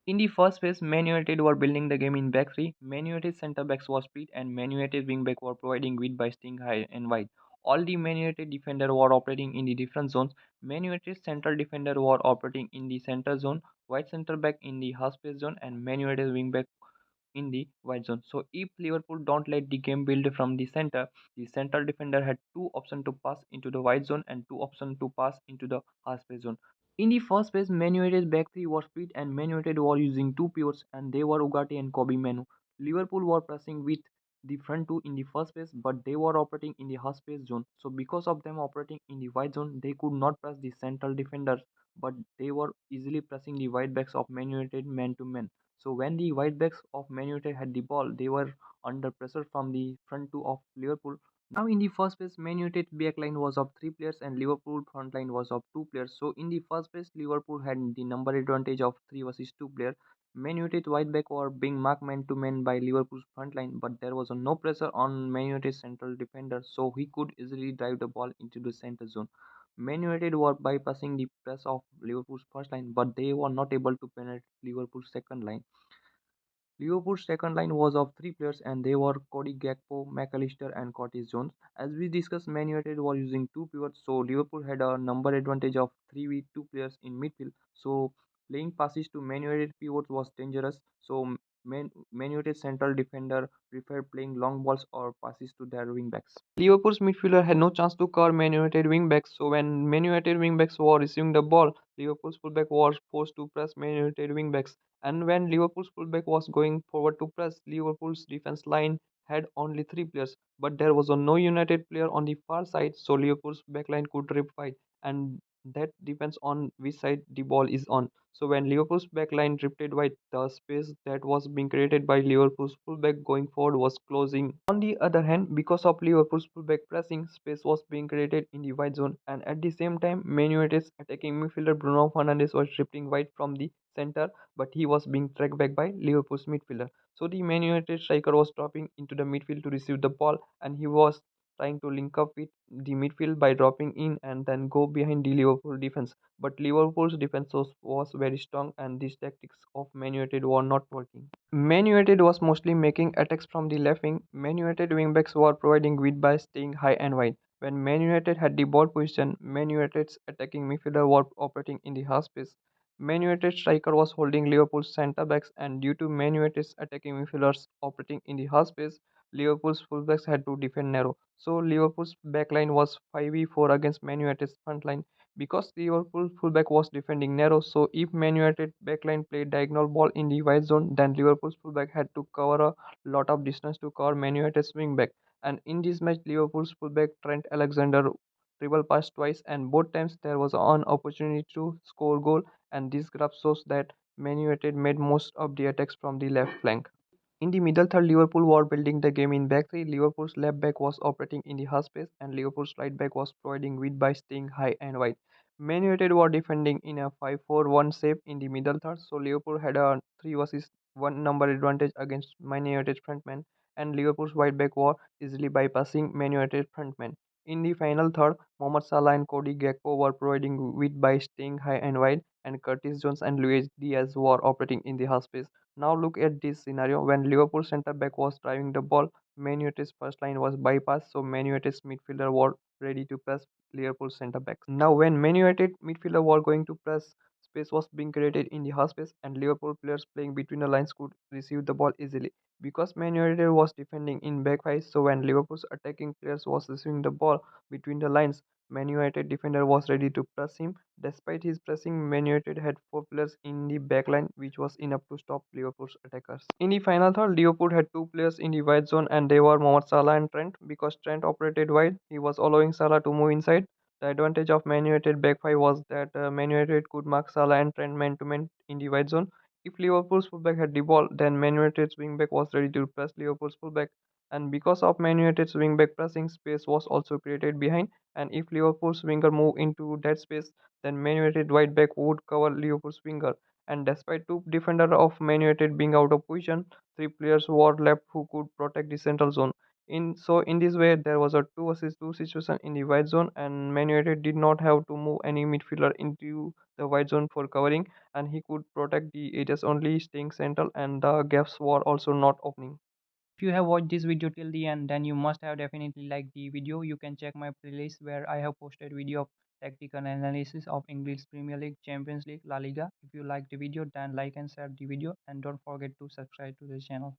In the first phase, Man United were building the game in back three. Man United centre backs were split and Man United wing back were providing width by staying high and wide. All the Man United defenders were operating in the different zones. Man United central defender were operating in the center zone, wide centre back in the half space zone, and Man United wing back in the wide zone. So if Liverpool don't let the game build from the central defender had two options to pass into the wide zone and two options to pass into the half space zone. In the first phase, Man United's back three was split and Man United were using two pivots and they were Ugarte and Kobe Manu. Liverpool were pressing with the front two in the first phase but they were operating in the half space zone. So because of them operating in the wide zone, they could not press the central defenders but they were easily pressing the wide backs of Man United man to man. So when the wide backs of Man United had the ball, they were under pressure from the front two of Liverpool. Now in the first phase, Man United back line was of three players and Liverpool front line was of two players. So in the first phase, Liverpool had the number advantage of three versus two players. Man United wide back were being marked man to man by Liverpool's front line, but there was no pressure on Man United's central defender, so he could easily drive the ball into the center zone. Man United were bypassing the press of Liverpool's first line, but they were not able to penetrate Liverpool's second line. Liverpool's second line was of three players and they were Cody Gakpo, McAllister and Curtis Jones. As we discussed, Man United were using two pivots, so Liverpool had a number advantage of 3 with 2 players in midfield. So playing passes to Man United pivots was dangerous. So Man United central defender preferred playing long balls or passes to their wing backs. Liverpool's midfielder had no chance to cover Man United wing backs, so when Man United wing backs were receiving the ball, Liverpool's fullback was forced to press Man United wing backs. And when Liverpool's fullback was going forward to press, Liverpool's defense line had only three players, but there was no United player on the far side, so Liverpool's backline could rip wide, and that depends on which side the ball is on. So when Liverpool's backline drifted wide, the space that was being created by Liverpool's fullback going forward was closing. On the other hand, because of Liverpool's fullback pressing, space was being created in the wide zone, and at the same time, Man United's attacking midfielder Bruno Fernandes was drifting wide from the center, but he was being tracked back by Liverpool's midfielder. So the Man United striker was dropping into the midfield to receive the ball, and he was trying to link up with the midfield by dropping in and then go behind the Liverpool defense. But Liverpool's defense was very strong, and these tactics of Man United were not working. Man United was mostly making attacks from the left wing. Man United wingbacks were providing width by staying high and wide. When Man United had the ball position, Man United's attacking midfielder were operating in the half space. Man United striker was holding Liverpool's centre backs, and due to Man United's attacking midfielders operating in the half space, Liverpool's fullbacks had to defend narrow. So Liverpool's backline was 5v4 against Man United's front line. Because Liverpool fullback was defending narrow, so if Man United backline played diagonal ball in the wide zone, then Liverpool's fullback had to cover a lot of distance to cover Man United's wingback. And in this match, Liverpool's fullback Trent Alexander dribble passed twice, and both times there was an opportunity to score goal. And this graph shows that Man United made most of the attacks from the left flank. In the middle third, Liverpool were building the game in back three. Liverpool's left back was operating in the half space, and Liverpool's right back was providing width by staying high and wide. Man United were defending in a 5-4-1 shape in the middle third, so Liverpool had a 3 versus 1 number advantage against Man United's frontman, and Liverpool's right back were easily bypassing Man United's frontman. In the final third, Mohamed Salah and Cody Gakpo were providing width by staying high and wide, and Curtis Jones and Luis Diaz were operating in the half space. Now look at this scenario. When Liverpool centre back was driving the ball, Man United's first line was bypassed, so Man United's midfielder were ready to press Liverpool centre backs. Now when Man United midfielder were going to press, space was being created in the half space and Liverpool players playing between the lines could receive the ball easily. Because Man United was defending in back five, so when Liverpool's attacking players was receiving the ball between the lines, Man United defender was ready to press him. Despite his pressing, Man United had four players in the backline, which was enough to stop Liverpool's attackers. In the final third, Liverpool had two players in the wide zone, and they were Mohamed Salah and Trent. Because Trent operated wide, he was allowing Salah to move inside. The advantage of Man United back five was that Man United could mark Salah and Trent man to man in the wide zone. If Liverpool's fullback had the ball, then Man United's wingback was ready to press Liverpool's fullback. And because of Man United's wingback pressing, space was also created behind. And if Liverpool's winger moved into that space, then Man United right back would cover Liverpool's winger. And despite two defenders of Man United being out of position, three players were left who could protect the central zone. In this way, there was a 2 versus 2 situation in the white zone, and Man United did not have to move any midfielder into the white zone for covering, and he could protect the areas only, staying central, and the gaps were also not opening. If you have watched this video till the end, then you must have definitely liked the video. You can check my playlist where I have posted video of tactical analysis of English Premier League, Champions League, La Liga. If you like the video, then like and share the video, and don't forget to subscribe to the channel.